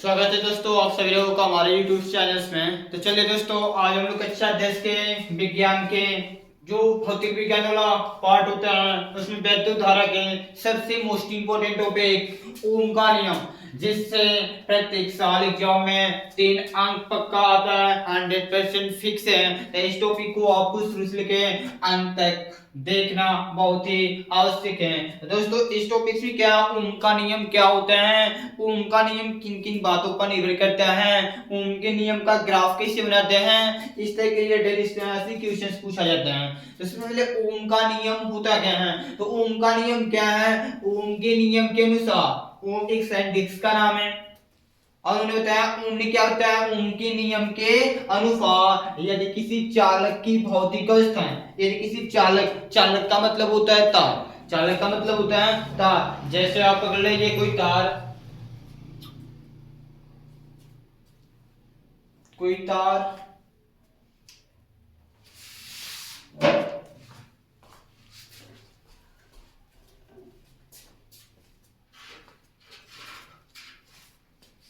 स्वागत है दोस्तों आप सभी लोगों का हमारे YouTube चैनल्स में। तो चलिए दोस्तों, आज हम लोग कक्षा 10 के विज्ञान के जो भौतिक विज्ञान वाला पार्ट होता है उसमें वैद्युत धारा के सबसे मोस्ट इंपोर्टेंट टॉपिक ओम का नियम, जिससे प्रत्येक साल एग्जाम में 3 अंक पक्का आता है, 100% फिक्स है। तो इस टॉपिक को आपको शुरू से लेके अंत तक देखना बहुत ही आवश्यक है। तो दोस्तों, इस टॉपिक में क्या ओम का नियम क्या होता है, ओम का नियम किन किन बातों पर निर्भर करता है, ओम के नियम का ग्राफ कैसे बनाते हैं, इस तरह के लिए डेली क्वेश्चंस पूछा जाता है। तो सबसे पहले ओम का नियम होता क्या है। तो ओम का नियम क्या है, ओम के नियम के अनुसार, ओम एक साइंटिस्ट का नाम है और उन्होंने बताया ओम ने क्या बताया, ओम के नियम के अनुसार यदि किसी चालक की भौतिक अवस्था, यदि किसी चालक, चालक का मतलब होता है तार, चालक का मतलब होता है तार। जैसे आप पकड़ लीजिए कोई तार, कोई तार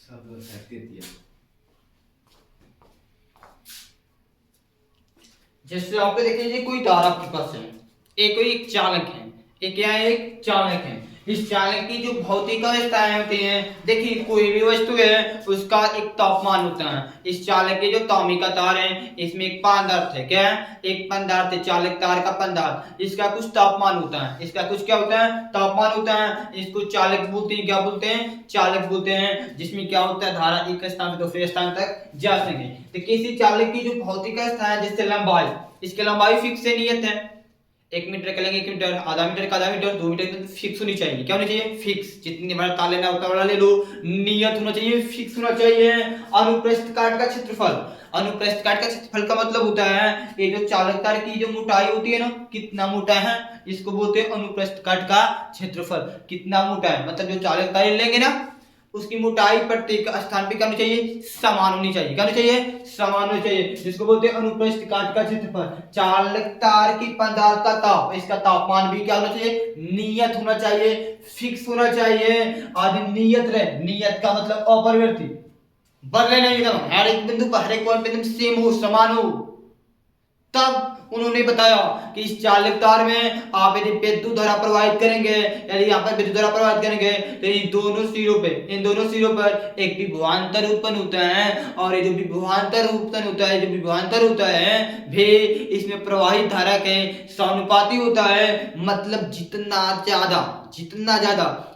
सब हट दिया। जैसे आप देख लीजिए कोई तार आपके पास है, एक कोई एक चालक है, एक क्या है, एक चालक है। इस चालक की जो भौतिक अवस्थाएं होती हैं, देखिए कोई भी वस्तु है उसका एक तापमान होता है। इस चालक के जो तामी का तार है इसमें एक पदार्थ है, क्या है, एक पदार्थ है, चालक तार का पदार्थ, इसका कुछ तापमान होता है, इसका कुछ क्या होता है, तापमान होता है। इसको चालक बोलते हैं, क्या बोलते हैं, चालक बोलते हैं, जिसमें क्या होता है, धारा एक स्थान से दूसरे स्थान तक जा सके। तो किसी चालक की जो भौतिक अवस्था है, जैसे लंबाई, इसकी लंबाई फिक्स है, नियत है, 1 मीटर का लेंगे 1 मीटर, आधा मीटर का आधा मीटर, 2 मीटर का फिक्स होनी चाहिए। क्या होनी चाहिए, फिक्स। जितनी बड़ा तार लेना उतना बड़ा ले लो, नियत होना चाहिए, फिक्स होना चाहिए। अनुप्रस्थ काट का क्षेत्रफल, अनुप्रस्थ काट का क्षेत्रफल का मतलब होता है ये जो चालक तार की जो मोटाई होती है ना, कितना मोटा है, इसको बोलते हैं अनुप्रस्थ काट का क्षेत्रफल। कितना मोटा है मतलब जो चालक तार लेंगे ना उसकी मोटाई प्रत्येक स्थान पे क्या होनी चाहिए, समान होनी चाहिए। क्या होनी चाहिए, समान होनी चाहिए, जिसको बोलते हैं अनुप्रस्थ काट का क्षेत्रफल। चालक तार की पदार्थ का ताप, इसका तापमान भी क्या होना चाहिए, नियत होना चाहिए, फिक्स होना चाहिए। आदि नियत रहे, नियत का मतलब अपरिवर्तित, बदले नहीं, एकदम हर एक बिंदु पर, हर एक पॉइंट पे एकदम सेम हो, समान हो। तब उन्होंने बताया कि इस चालक तार में आप यदि विद्युत धारा प्रवाहित करेंगे, यदि यहाँ पर विद्युत धारा प्रवाहित करेंगे तो इन दोनों सिरों पे, इन दोनों सिरों पर एक विभवांतर उत्पन्न होता है। और ये जो विभवांतर उत्पन्न होता है, जो विभवांतर होता है वे इसमें प्रवाहित धारा के समानुपाती होता है। मतलब जितना ज्यादा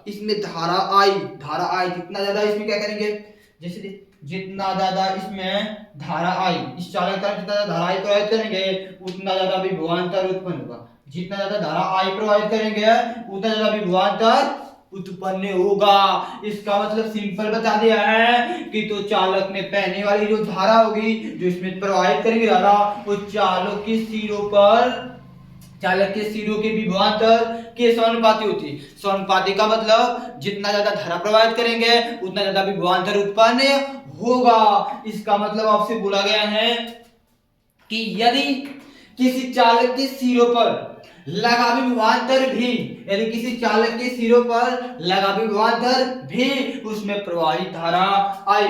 इसमें धारा आई, जितना ज्यादा इसमें क्या करेंगे, जैसे जितना ज्यादा इसमें धारा आई, इस चालक तार जितना ज्यादा धारा आई प्रवाहित करेंगे उतना ज्यादा विभवांतर उत्पन्न होगा। जितना ज्यादा धारा आई प्रवाहित करेंगे उतना ज्यादा विभवांतर उत्पन्न होगा। इसका मतलब सिंपल बता दिया है कि तो चालक में पहने वाली जो धारा होगी, जो इसमें प्रवाहित करेंगे धारा, वो चालक के सिरों पर, चालक के सिरों के विभवांतर के समानुपाती होती है। समानुपाती का मतलब जितना ज्यादा धारा प्रवाहित करेंगे उतना ज्यादा विभवांतर उत्पन्न होगा। इसका मतलब आपसे बोला गया है कि यदि किसी चालक के सिरों पर लगा विभवांतर भी, यदि किसी चालक के सिरों पर लगा विभवांतर भी उसमें प्रवाहित धारा आई,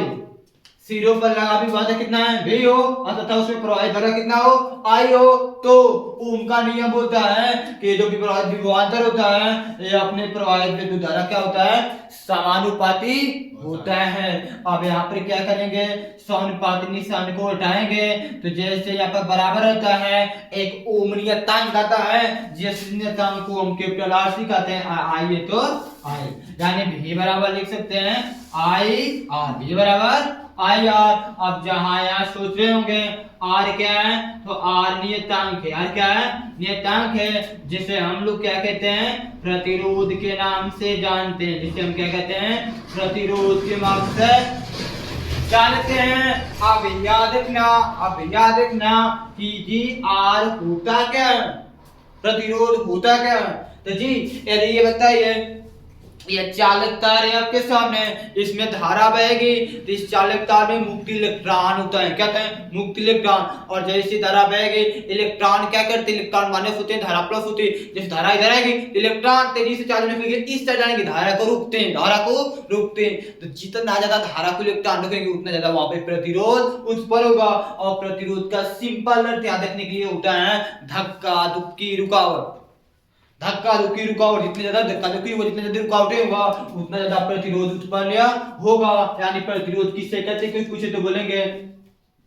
सिरों पर लगा विभवांतर कितना है, भी हो, तथा उसमें प्रवाहित धारा कितना हो, आई हो, तो ओम का नियम बोलता है कि जो भी प्रवाहित विभवांतर होता है ये अपने प्रवाहित विद्युत धारा क्या होता है, समानुपाती होता है। अब यहाँ पर क्या करेंगे, समानुपाती निशान को हटाएंगे तो जैसे यहाँ पर बराबर होता है एक ओम नियतांक आता है, जिस नियतांक को हम कैपिटल आर सिखाते हैं, आई है तो आई, यानी भी बराबर लिख सकते हैं आई आर, भी बराबर आई आर। अब जहां यहाँ सोच रहे होंगे आर क्या है, तो आर नियतांक है, आर क्या है, नियतांक है, जिसे हम लोग क्या कहते हैं, प्रतिरोध के नाम से जानते हैं, जिसे हम क्या कहते हैं, प्रतिरोध के नाम से जानते हैं। अब याद रखना कि जी आर होता क्या है, प्रतिरोध होता क्या है। तो जी यदि ये बताइए यह चालक तार है आपके सामने, इसमें धारा बहेगी तो इस चालक तार में मुक्त इलेक्ट्रॉन होता है, क्या कहते हैं मुक्त इलेक्ट्रॉन। और जैसे धारा बहेगी इलेक्ट्रॉन क्या करते हैं, इलेक्ट्रॉन माइनस होते हैं, धारा प्लस होती है। जैसे धारा इधर आएगी इलेक्ट्रॉन तेजी से चार्ज होने के लिए इस तरह जाने की धारा को रोकते हैं, धारा को रोकते हैं। तो जितना ज्यादा धारा को इलेक्ट्रॉन रोकेंगे उतना ज्यादा वहां पे प्रतिरोध उत्पन्न होगा। और प्रतिरोध का सिंपल अर्थ याद रखने के लिए होता है धक्का धुक्की रुकावट। धक्का धुक्की रुकावट, जितनी ज्यादा धक्का धुक्की होगा जितनी ज्यादा रुकावटें होगा उतना ज्यादा प्रतिरोध उत्पन्न होगा। यानी प्रतिरोध किससे कहते हैं, कुछ तो बोलेंगे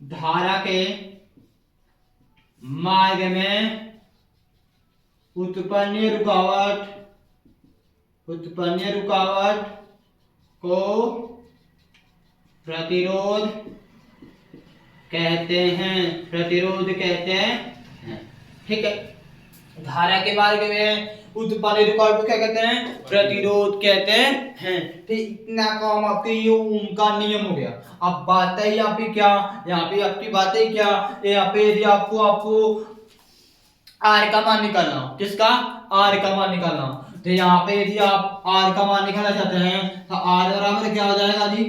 धारा के मार्ग में उत्पन्न रुकावट को प्रतिरोध कहते हैं, प्रतिरोध कहते हैं। ठीक है, धारा के मार्ग में उत्पन्न रुकावट को क्या कहते हैं, प्रतिरोध कहते हैं। तो इतना काम आपके ये ओम का नियम हो गया। अब बात है यहाँ पे क्या, यहाँ पे आपकी बात है क्या, यहाँ पे यदि आपको आर का मान निकालना, किसका, आर का मान निकालना। तो यहाँ पे यदि आप आर का मान निकालना चाहते हैं तो आर बराबर क्या हो जाएगा जी,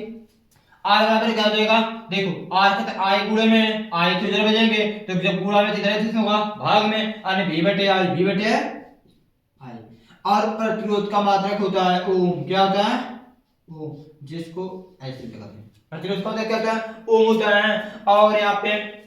आर बराबर क्या हो जाएगा, देखो आर का आई गुणे में आई तो इधर बजेंगे, तो जब गुणा में इधर होगा भाग में, यानी v बटे आई, v बटे आई। और प्रतिरोध का मात्रक होता है ओम, क्या होता है ओम, जिसको ऐसे लिखते हैं। प्रतिरोध का क्या होता है, ओम होता है। और यहाँ पे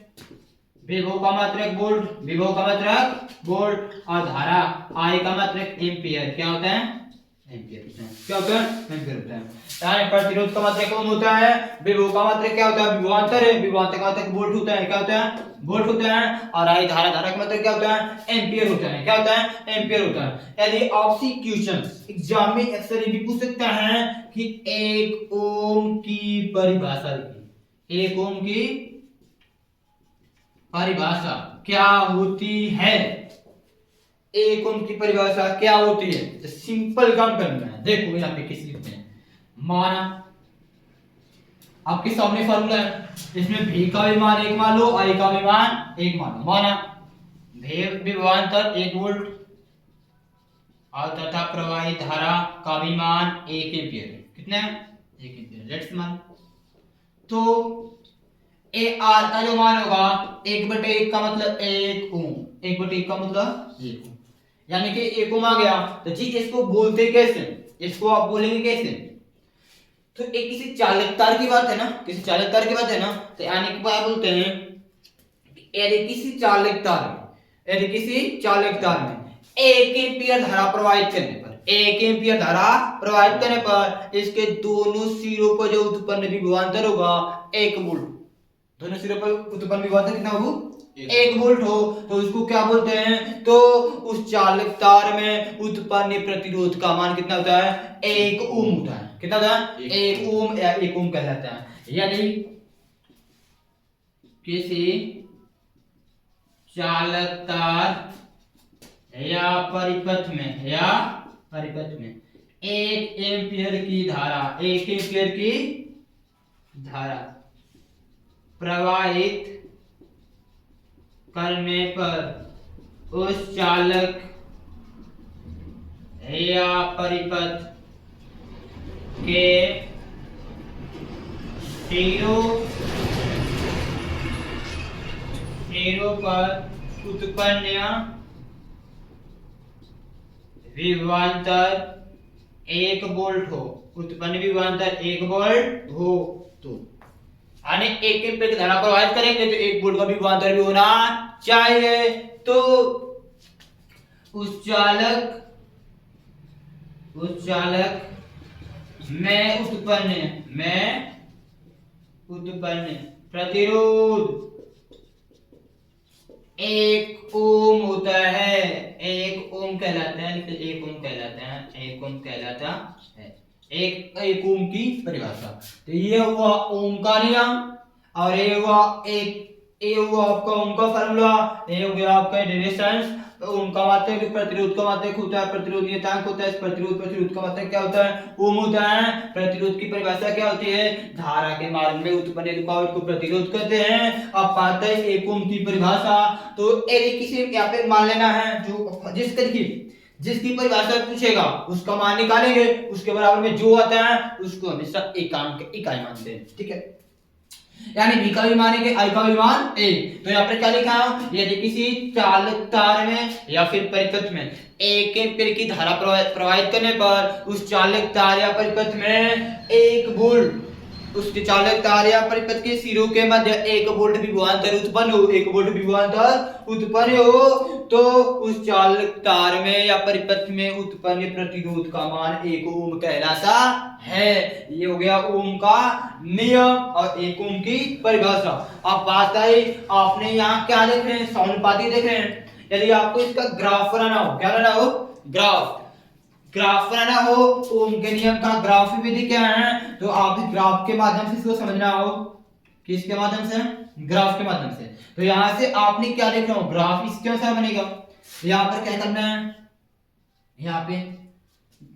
विभव का मात्रक वोल्ट, विभव का मात्रक वोल्ट, और धारा आई का मात्रक एम्पियर, क्या होता है एम्पियर, क्या होता है एम्पियर होता है। यानी प्रतिरोध का मात्रक ओम होता है, विभव का मात्रक क्या होता है, विभवांतर है, विभवांतर का मात्रक वोल्ट होता है, क्या होता है वोल्ट होता है। और आई धारा, धारा का मात्रक क्या होता है एम्पियर होता है, क्या होता है एम्पियर होता है। यदि आपसे क्वेश्चन एग्जाम में अक्सर ये भी पूछ सकता है कि एक ओम की परिभाषा लिखिए, एक ओम की परिभाषा क्या होती है, एक ओम की परिभाषा क्या होती है। तो सिंपल काम करना है, देखो यहाँ पे किस लिखते हैं, माना आपके सामने फॉर्मूला है, इसमें v का भी मान 1 मान लो, i का भी मान 1 मान लो। माना विभवांतर 1 वोल्ट और तथा प्रवाहित धारा का भी मान 1 एम्पियर, कितना है 1 एम्पियर, लेट्स मान। तो ए आर का जो मान होगा 1/1 का मतलब 1 ओम, 1/1 का मतलब 1 ओम, यानी कि 1 ओम आ गया। तो जी इसको बोलते कैसे, इसको आप बोलेंगे कैसे, तो एक किसी चालक तार की बात है ना, किसी चालक तार की बात है ना, तो यानी कि क्या बोलते हैं, यदि किसी चालक तार में, यदि किसी चालक तार में 1 एम्पियर धारा प्रवाहित करने पर, 1 एम्पियर धारा प्रवाहित करने पर इसके दोनों सिरों पर जो उत्पन्न विभवांतर होगा 1 वोल्ट, दोनों सिरों पर उत्पन्न विभवांतर कितना हो 1 वोल्ट हो, तो उसको क्या बोलते हैं, तो उस चालक तार में उत्पन्न प्रतिरोध का मान कितना होता है 1 ओम होता है, कितना होता है 1 ओम या 1 ओम कहलाता है। यदि किसी चालक तार या परिपथ में 1 एम्पियर की धारा, 1 एम्पियर की धारा प्रवाहित करने पर उस चालक या परिपथ के सिरों पर उत्पन्न विभवांतर 1 वोल्ट हो, उत्पन्न विभवांतर 1 वोल्ट हो, तो यानी 1 एम्पीयर की धारा प्रवाहित करेंगे तो 1 वोल्ट का विभवांतर भी होना चाहिए। तो उस चालक में उत्पन्न प्रतिरोध 1 ओम होता है, 1 ओम कहलाता है, 1 ओम कहलाता है, 1 ओम कहलाता है। एक ओम की परिभाषा। तो ये हुआ ओम का नियम, और ये हुआ आपका ओम का फार्मूला, ये हो गया आपका रेजिस्टेंस। तो ओम का मात्रक प्रतिरोध का मात्रक होता है, प्रतिरोध नियतांक होता है, प्रतिरोध का मात्रक क्या होता है ओम होता है। प्रतिरोध की परिभाषा क्या होती है, धारा के मार्ग में उत्पन्न रुकावट को प्रतिरोध कहते हैं। अब पाते हैं 1 ओम की परिभाषा। तो यदि किसी यहाँ पे मान लेना है जो जिस तरीके जिसकी परिभाषा पूछेगा उसका मान निकालेंगे, उसके बराबर में जो आता है उसको हमेशा इकाई मानते हैं, ठीक है। यानी v का भी मान है i का भी मान a। तो यहाँ पर क्या लिखा है, यदि किसी चालक तार में या फिर परिपथ में 1 एम्पीयर की धारा प्रवाहित करने पर उस चालक तार या परिपथ में 1 वोल्ट, उसके चालक तार या परिपथ के सिरों के मध्य 1 वोल्ट विभवांतर उत्पन्न हो, 1 वोल्ट विभवांतर उत्पन्न हो, तो उस चालक तार में या परिपथ में उत्पन्न प्रतिरोध का मान 1 ओम कहलाता है। ये हो गया ओम का नियम और 1 ओम की परिभाषा। अब बात आई, आपने यहाँ क्या देख रहे हैं, समानुपाती देख रहे हैं। यदि आपको इसका ग्राफ बनाना हो, क्या बनाना हो, ग्राफ बनाना हो, ओम के नियम का ग्राफ विधि क्या है, तो आप ग्राफ के माध्यम से इसको समझना हो। किसके माध्यम से, ग्राफ के माध्यम से। तो यहां से आपने क्या लिख रहा हो, ग्राफ इसके अनुसार बनेगा। तो यहां पर क्या करना है, यहाँ पे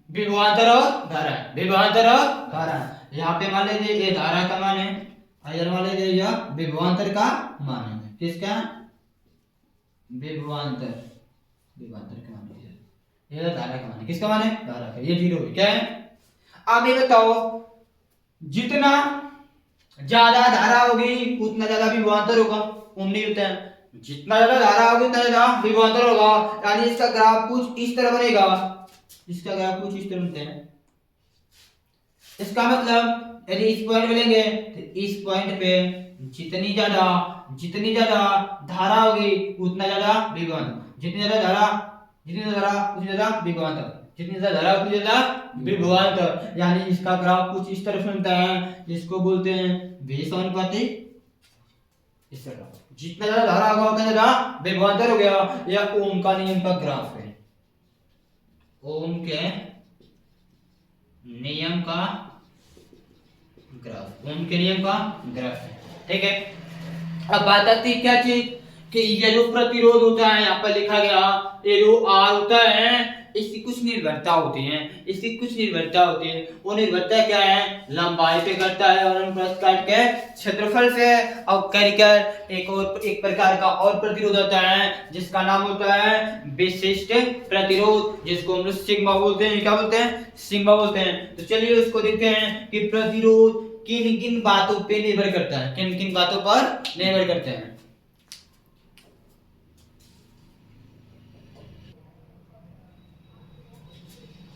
विभवांतर और धारा, विभवांतर और धारा। यहाँ पे मान लीजिए ये धारा का मान है, इधर मान लीजिए यह विभवांतर का मान है। किसका, विभवांतर, विभवांतर का मान है, ये धारा का मान है। किसका मान है, धारा का। ये 0 है, क्या है। अब ये बताओ, जितना ज्यादा धारा होगी उतना ज्यादा विभवांतर होगा, ओम नहीं होता है। जितना ज्यादा धारा होगी उतना ज्यादा विभवांतर होगा। यानी इसका ग्राफ कुछ इस तरह बनेगा, इसका ग्राफ कुछ इस तरह बनता है। इसका मतलब यदि इस पॉइंट पे लेंगे तो इस पॉइंट पे जितनी ज्यादा धारा होगी उतना ज्यादा विभवांतर, जितनी ज्यादा धारा उतनी ज्यादा विभवांतर, जितनी ज्यादा धारा उतनी ज्यादा विभवांतर। यानी इसका ग्राफ कुछ इस तरह बनता है, जिसको बोलते हैं समानुपाती। इस तरह जितना ज्यादा धारा होगा उतना ज्यादा विभवांतर हो गया। यह ओम का नियम का ग्राफ है, ओम के नियम का ग्राफ, ओम के नियम का ग्राफ है, ठीक है। अब बात आती है क्या चीज, कि ये जो प्रतिरोध होता है यहाँ पर लिखा गया, ये जो R होता है इसकी कुछ निर्भरता होती है, वो निर्भरता क्या है, लंबाई पे करता है और अनुप्रस्थ काट के क्षेत्रफल से। और कर एक प्रकार का और प्रतिरोध होता है जिसका नाम होता है विशिष्ट प्रतिरोध, जिसको हम लोग सिग्मा बोलते हैं। क्या बोलते हैं, सिग्मा बोलते हैं। तो चलिए उसको देखते हैं कि प्रतिरोध किन किन बातों पे निर्भर करता है, किन किन बातों पर निर्भर करते हैं।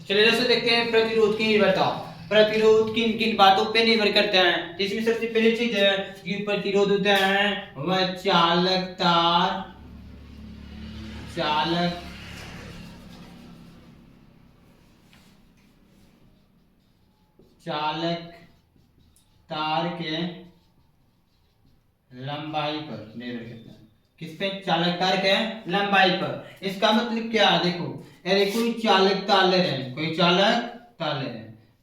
चलिए दोस्तों देखते हैं प्रतिरोध की निर्भरता, प्रतिरोध किन किन बातों पे निर्भर करते हैं। इसमें सबसे पहली चीज है कि प्रतिरोध होता है वह चालक तार के लंबाई पर निर्भर करता है। किस पे, चालक तार के लंबाई पर। इसका मतलब क्या है, देखो यदि कोई चालक तार ले रहे हैं,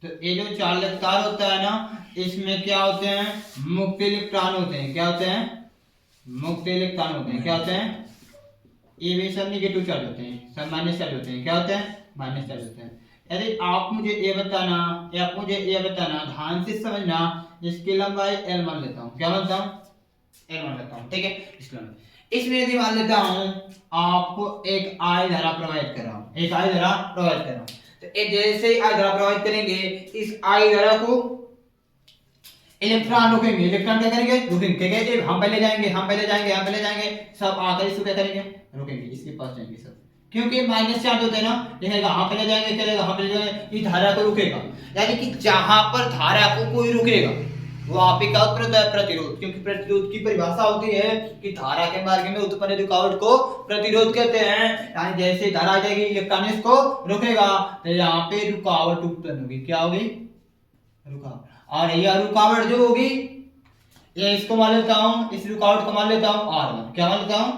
तो ये जो चालक तार होता है ना, इसमें क्या होते हैं, मुक्त इलेक्ट्रॉन होते हैं। क्या होते हैं, मुक्त इलेक्ट्रॉन होते हैं। क्या होते हैं, ये भी सब नेगेटिव चार्ज होते हैं, सब माइनस चार्ज होते हैं। क्या होते हैं, माइनस चार्ज होते हैं। यदि आप मुझे ये बताना, ध्यान से समझना, इसकी लंबाई L मान लेता हूँ। क्या मानता हूँ, L मान लेता हूँ, ठीक है। इसमें यदि मान लेता हूँ आपको एक I धारा प्रवाहित कर रहा हूँ, तो जैसे ही I धारा प्रवाहित करेंगे, इस I धारा को इलेक्ट्रॉन रोकेंगे। इलेक्ट्रॉन क्या करेंगे, रुकेंगे। हम पहले जाएंगे, सब आकर इसको क्या करेंगे, रोकेंगे, इसके पास जाएंगे सब, क्योंकि माइनस चार्ज होता है ना, लिखेगा हम पहले जाएंगे, ये धारा को रुकेगा। यानी कि जहां पर धारा को कोई रुकेगा वहां पे क्या उत्पन्न होता है, प्रतिरोध। क्योंकि प्रतिरोध की परिभाषा होती है कि धारा के मार्ग में उत्पन्न रुकावट को प्रतिरोध कहते हैं। यानी जैसे धारा आ जाएगी, इलेक्ट्रॉन इसको रुकेगा, तो यहाँ पे रुकावट उत्पन्न होगी। क्या होगी, रुकावट। और यह रुकावट जो होगी, ये इसको मान लेता हूं, इस रुकावट को मान लेता हूं R1। क्या मान लेता हूं,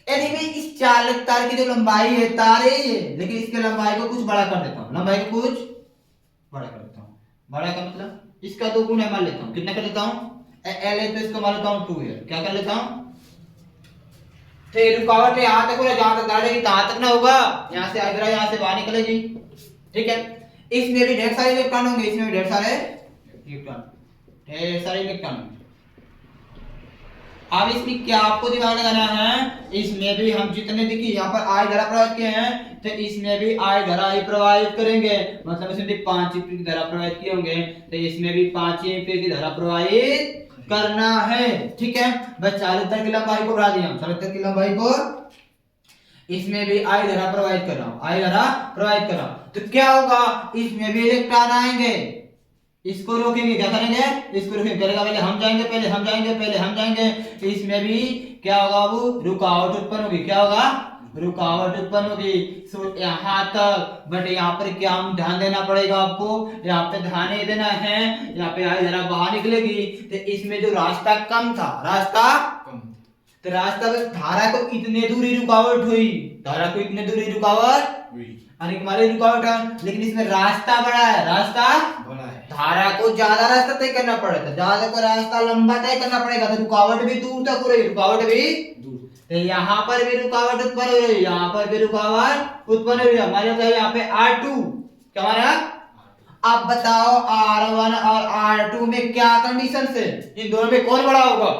यदि मैं इस चालक तार की जो लंबाई है, तार है ये, लेकिन इसके लंबाई को कुछ बड़ा कर देता हूं, बड़ा का मतलब इसका 2 गुना मान लेता हूं। कितना कर लेता हूं, L है तो इसको मान लेता हूं 2 है। क्या कर लेता हूं, तो ये रुकावट है यहां तक होगा, जहां तक डालेगी तहां तक ना होगा, यहां से आएगा, यहां से बाहर निकलेगी, ठीक है। इसमें भी ढेर सारे इलेक्ट्रॉन होंगे, इसमें भी ढेर सारे इलेक्ट्रॉन होंगे। अब इसमें क्या आपको दिमाग लगाना है, इसमें भी हम जितने देखिए यहाँ पर आई धारा प्रवाहित किए हैं तो इसमें भी आई धारा ही प्रवाहित करेंगे, मतलब इसमें भी 5 एम्पीयर की धारा प्रवाहित किए होंगे तो इसमें भी 5 एम्पीयर की धारा प्रवाहित करना है। ठीक है, बस चालकता की लंबाई को बढ़ा दिया, चालकता की लंबाई को, इसमें भी आई धारा प्रवाहित कर रहा हूं, आई धारा प्रवाहित कर रहा हूं, तो क्या होगा, इसमें भी इलेक्ट्रॉन आएंगे, इसको रोकेंगे, क्या करेंगे, इसको रोकेंगे, पहले हम जाएंगे, पहले हम जाएंगे, पहले हम जाएंगे, तो इसमें भी क्या होगा, वो रुकावट उत्पन्न होगी, क्या होगा, रुकावट उत्पन्न होगी। सो यहाँ तक, बट यहाँ पर क्या हम ध्यान देना पड़ेगा आपको, यहाँ पे ध्यान नहीं देना है, यहाँ पे आई जरा बाहर निकलेगी तो इसमें जो रास्ता कम था, रास्ता कम, तो रास्ता में धारा को इतने दूरी रुकावट हुई, धारा को इतने दूरी रुकावट हुई, हमारे रुकावट है, लेकिन इसमें रास्ता बड़ा है, रास्ता बड़ा है, धारा को ज्यादा रास्ता तय करना पड़ेगा, ज्यादा को रास्ता लंबा तय करना पड़ेगा, तो रुकावट भी दूर तक हो रही, रुकावट भी दूर, तो यहाँ पर भी रुकावट उत्पन्न हो रही है, यहाँ पर भी रुकावट उत्पन्न हो रही है, हमारे पास यहाँ पे R2 क्या हमारा। अब बताओ R1 और R2 में क्या कंडीशन है, इन दोनों में कौन बड़ा होगा,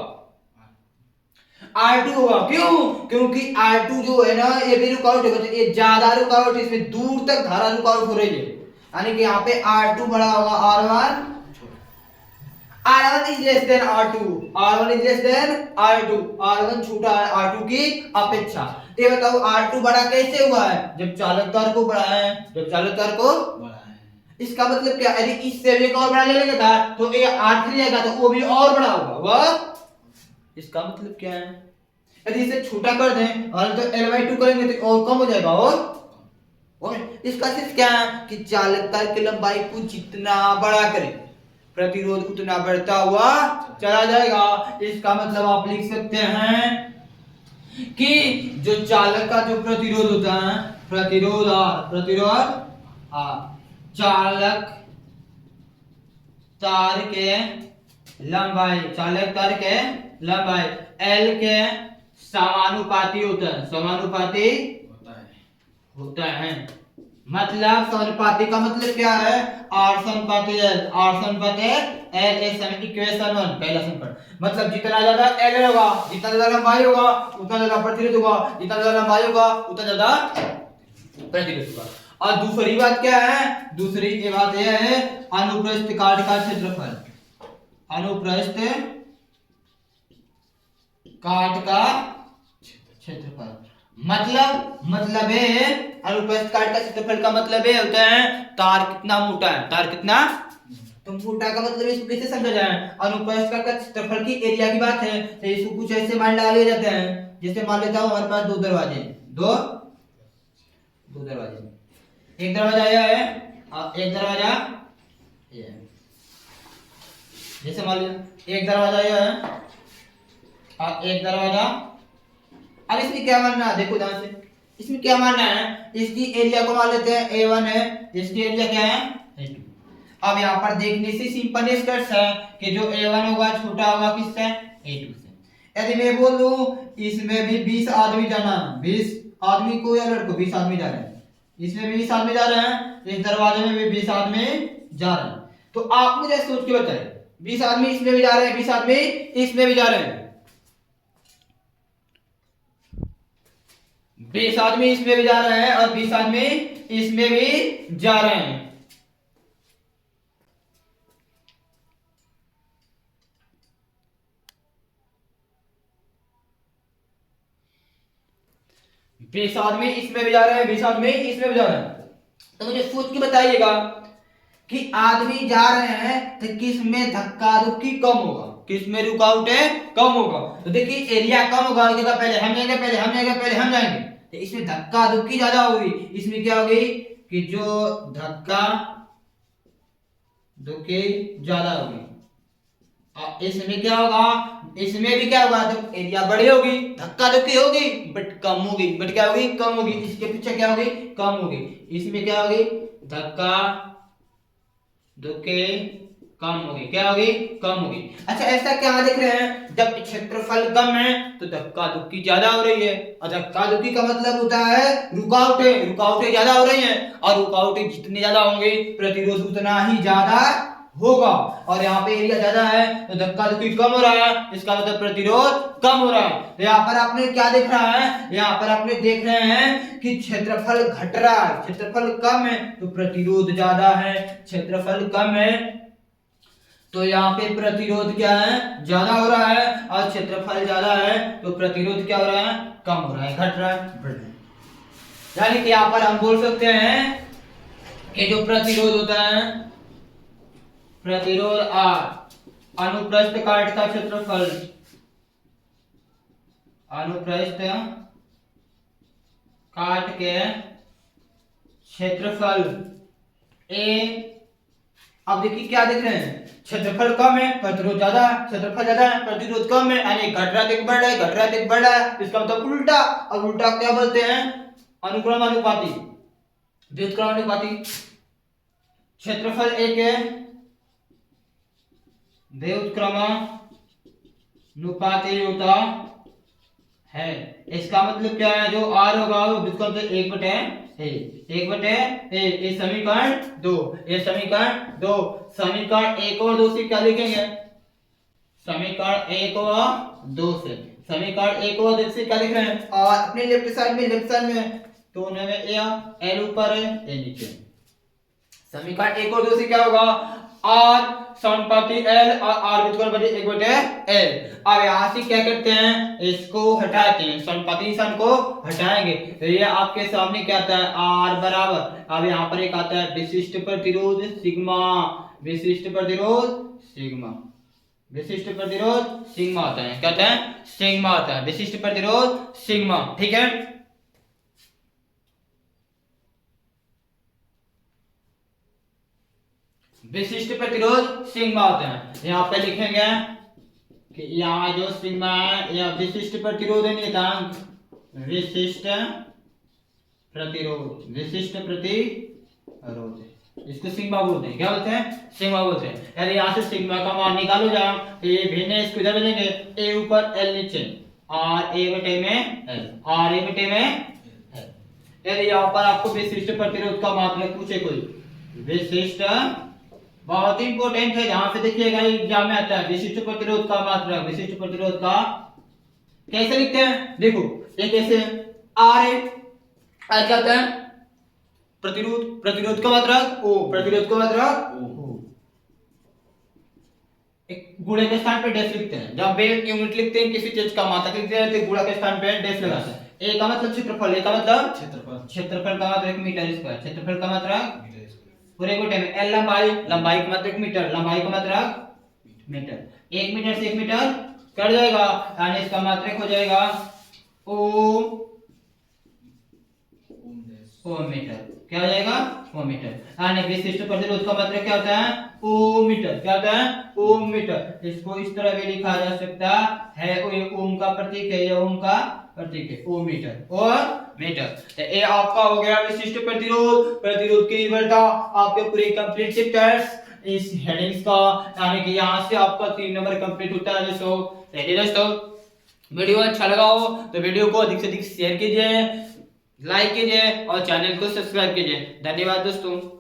R2 होगा, क्यों, क्योंकि R2 जो है ना ये भी रुकावट है, तो ये ज्यादा रुकावट, इसमें दूर तक धारा रुकावट हो रही है, यानी कि यहाँ पे R2 बड़ा होगा R1 is less than R2, R1 is less than R2, R1 छोटा है R2 की अपेक्षा। ये बताओ R2 बड़ा कैसे हुआ है, जब चालक तार को बढ़ाया है, जब चालक तार को बढ़ाया है, इसका मतलब क्या, यदि इससे भी एक और बड़ा ले लेंगे था तो ये R3 रहेगा तो वो भी और बड़ा होगा, वह इसका मतलब क्या है, यदि इसे छोटा कर दें और तो L/2 करेंगे तो और कम हो जाएगा, और इसका सिर्फ क्या है कि चालक तार की लंबाई को जितना बड़ा करें प्रतिरोध उतना बढ़ता हुआ चला जाएगा। इसका मतलब आप लिख सकते हैं कि जो चालक का जो प्रतिरोध होता है, प्रतिरोध चालक तार के लंबाई, चालक तार के लंबाई L के समानुपाती होता है, समानुपाती होता है, मतलब समानुपाती का मतलब क्या है, R समानुपाती L, R समानुपाती L इज इक्वेशन 1 पहला सिंपल, मतलब जितना ज्यादा L होगा, जितना ज्यादा लंबाई होगा उतना ज्यादा प्रतिरोध होगा, जितना ज्यादा लंबाई होगा उतना ज्यादा प्रतिरोध होगा। और दूसरी बात क्या है, दूसरी ये बात यह है अनुप्रस्थ काट का क्षेत्रफल, अनुप्रस्थ काट का क्षेत्रफल, मतलब है अनुप्रस्थ काट का क्षेत्रफल का मतलब है होता है तार कितना मोटा है, तार कितना, तो मोटा का मतलब इसको कैसे समझा जाए, अनुप्रस्थ काट का क्षेत्रफल की एरिया की बात है, तो इसको कुछ ऐसे मान डाले जाते हैं, जैसे मान लेता हूं हमारे पास दो दरवाजे, दो दरवाजे, एक दरवाजा यह है और एक दरवाजा ये है, जैसे मान लिया एक दरवाजा यह है और एक दरवाजा, अब इसमें क्या मानना है, देखो ध्यान से, इसमें क्या मानना है, इसकी एरिया को मान लेते हैं A1 है, इसकी एरिया क्या है A2। अब यहाँ पर देखने से सिंपल निष्कर्ष है कि जो A1 होगा छोटा होगा किससे, A2 से। यदि मैं बोल दूं इसमें भी 20 आदमी जाना है, 20 आदमी को या लड़को 20 आदमी जा रहे हैं, इसमें भी 20 आदमी जा रहे हैं, इस दरवाजे में भी 20 आदमी जा रहे हैं, तो आप मुझे सोच के बताएं 20 आदमी इसमें भी जा रहे हैं, 20 आदमी इसमें भी जा रहे हैं, 20 आदमी इसमें भी जा रहे हैं और 20 आदमी इसमें भी जा रहे हैं, बीस आदमी इसमें भी जा रहे हैं, 20 आदमी इसमें भी जा रहे हैं, तो मुझे सोच के बताइएगा कि आदमी जा रहे हैं तो किस में धक्का धुक्की कम होगा, किस में रुकावटें कम होगा, तो देखिए एरिया कम होगा, पहले हम जाएंगे, पहले हम जाएंगे, पहले हम जाएंगे, तो इसमें धक्का धुक्की ज्यादा होगी, इसमें क्या होगी कि जो धक्का धुक्की ज्यादा होगी, इसमें क्या होगा, इसमें भी क्या होगा, जब एरिया बड़ी होगी धक्का धुक्की होगी बट कम होगी, बट क्या होगी, कम होगी, इसके पीछे क्या होगी, कम होगी, इसमें क्या होगी, धक्का धुक्की कम होगी, क्या होगी, कम होगी। अच्छा ऐसा क्या देख रहे हैं, जब क्षेत्रफल कम है तो धक्का धुक्की ज्यादा हो रही है, और धक्का धुक्की का मतलब होता है रुकावटें ज्यादा हो रही हैं, और रुकावटें जितनी ज्यादा होंगी प्रतिरोध उतना ही ज्यादा होगा। और यहाँ पे एरिया ज्यादा है तो धक्का धुक्की कम हो रहा है, इसका मतलब प्रतिरोध कम हो रहा है। तो यहाँ पर आपने क्या देख रहा है, यहाँ पर आपने देख रहे हैं कि क्षेत्रफल घट रहा है, क्षेत्रफल कम है तो प्रतिरोध ज्यादा है, क्षेत्रफल कम है तो यहाँ पे प्रतिरोध क्या है, ज्यादा हो रहा है, और क्षेत्रफल ज्यादा है तो प्रतिरोध क्या हो रहा है, कम हो रहा है, घट रहा है, बढ़ रहा है। यानी कि यहाँ पर हम बोल सकते हैं कि जो प्रतिरोध होता है, प्रतिरोध R अनुप्रस्थ काट का क्षेत्रफल, अनुप्रस्थ काट के क्षेत्रफल A। अब देखिए क्या देख रहे हैं, क्षेत्रफल कम है प्रतिरोध ज्यादा है, क्षेत्रफल ज्यादा है प्रतिरोध कम है, यानी घट रहा है बढ़ रहा है, घट रहा है बढ़ रहा है, इसका मतलब उल्टा। और उल्टा क्या बोलते हैं, अनुक्रमानुपाती, व्युत्क्रमानुपाती। क्षेत्रफल एक है, व्युत्क्रमानुपाती होता है। इसका मतलब क्या है, जो R होगा वो व्युत्क्रम एक बटे एक बटे ये समीकरण 2, ये समीकरण 2, समीकरण 1 और 2 से क्या लिखेंगे, समीकरण 1 और 2 से, समीकरण 1 और 2 से क्या लिख रहे हैं, और अपने लेफ्ट साइड में तो उनमें L ऊपर है A नीचे। समीकरण 1 और 2 से क्या होगा, R समानुपाती L और R व्युत्क्रमानुपाती 1 बटे L। अब यहाँ से क्या करते हैं, इसको हटाते हैं, समानुपाती निशान को हटाएंगे तो ये आपके सामने क्या आता है, R बराबर, अब यहाँ पर एक आता है विशिष्ट प्रतिरोध सिग्मा, विशिष्ट प्रतिरोध सिग्मा, विशिष्ट प्रतिरोध सिग्मा आता है, क्या आता है, सिग्मा आता है, विशिष्ट प्रतिरोध सिग्मा। ठीक है, विशिष्ट प्रतिरोध सिग्मा होते हैं। यहाँ पे लिखेंगे कि यहाँ जो सिग्मा है यह विशिष्ट प्रतिरोध है, नियतांक विशिष्ट प्रतिरोध, विशिष्ट प्रतिरोध, इसको सिग्मा बोलते हैं, क्या बोलते हैं, सिग्मा बोलते हैं। यदि यहाँ से सिग्मा का मान निकालो जाओ तो ये भिन्न है, इसको इधर बनेंगे ए ऊपर एल नीचे, आर ए बटे में एल, आर ए बटे में एल। यदि यहाँ पर आपको विशिष्ट प्रतिरोध का मात्रक पूछे कोई, विशिष्ट, बहुत ही इंपॉर्टेंट है, जहां से देखिएगा एग्जाम में आता है, विशिष्ट प्रतिरोध का मात्रक, विशिष्ट प्रतिरोध का कैसे लिखते हैं, देखो ये कैसे आर है, आर क्या होता है, प्रतिरोध, प्रतिरोध का मात्रक ओ, प्रतिरोध का मात्रक ओ, एक गुणे के स्थान पे डैश लिखते हैं, जब बे यूनिट लिखते हैं किसी चीज का मात्रक लिखते हैं तो गुणा के स्थान पे डैश लगाते हैं। ए का मतलब क्षेत्रफल, ए का मतलब क्षेत्रफल, क्षेत्रफल का मात्रक मीटर स्क्वायर, क्षेत्रफल का मात्रक पूरे गोटे में, एल लंबाई, लंबाई का मात्रक मीटर, लंबाई का मात्रक मीटर, 1 मीटर से 1 मीटर कट जाएगा, यानी इसका मात्रक हो जाएगा ओम, ओम मीटर, क्या हो जाएगा, ओम मीटर। यानी विशिष्ट प्रतिरोध का मात्रक क्या होता है, ओम मीटर, क्या होता है, ओम मीटर। इसको इस तरह भी लिखा जा सकता है, ये ओम का प्रतीक है, ये ओम का प्रतीक है, ओम मीटर और मीटर। तो ये आपका हो गया विशिष्ट प्रतिरोध, प्रतिरोध की निर्भरता, आपके पूरे कंप्लीट चैप्टर्स इस हेडिंग्स का, यानी कि यहाँ से आपका 3 नंबर कंप्लीट होता है दोस्तों। वीडियो अच्छा लगा हो तो वीडियो को अधिक से अधिक शेयर कीजिए, लाइक कीजिए और चैनल को सब्सक्राइब कीजिए। धन्यवाद दोस्तों।